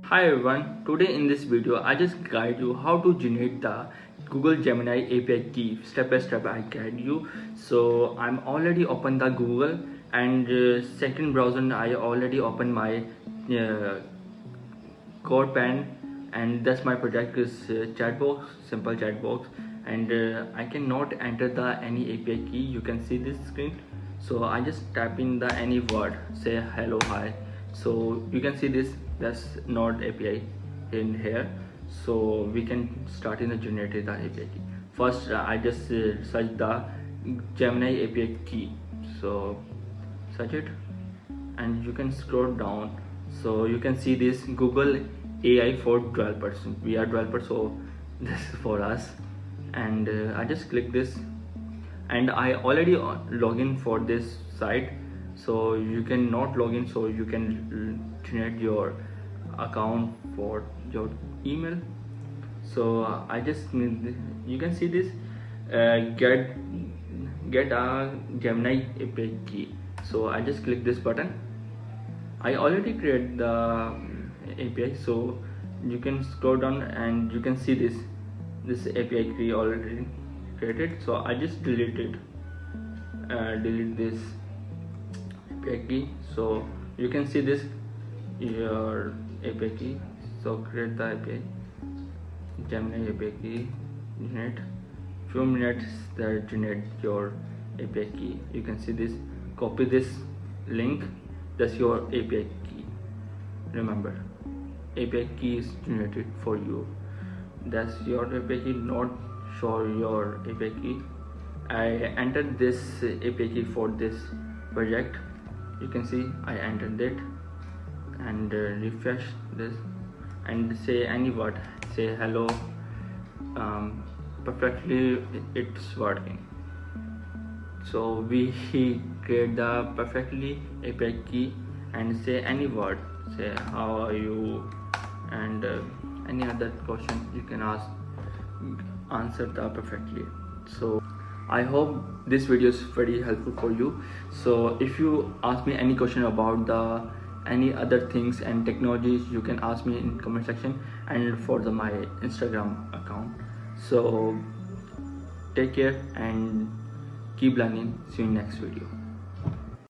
Hi everyone, today in this video I just guide you how to generate the Google Gemini API key. Step by step I guide you. So I'm already open the Google and second browser I already open my code pen, and that's my project is chatbox, simple chatbox, and I cannot enter the any API key. You can see this screen, so I just type in the any word, say hello, hi. So you can see this, that's not API in here. So we can start in the generated the API key. First I just search the Gemini API key, so search it and you can scroll down. So you can see this Google AI for developers. We are developers, so this is for us. And I just click this, and I already log in for this site. So you can not log in, so you can generate your account for your email. So I just need, you can see this get a Gemini API key. So I just click this button. I already created the API, so you can scroll down and you can see this API key already created. So I just delete this API key. So you can see this your API key. So create the API Gemini API key, generate few minutes that generate your API key. You can see this, copy this link, that's your API key. Remember, API key is generated for you, that's your API key, not show your API key. I entered this API key for this project. You can see I entered it and refresh this and say any word, say hello. Perfectly it's working. So we create the perfectly API key and say any word, say how are you, and any other question you can ask, answer the perfectly. So I hope this video is very helpful for you. So if you ask me any question about the any other things and technologies, you can ask me in comment section and for my Instagram account. So take care and keep learning. See you in next video.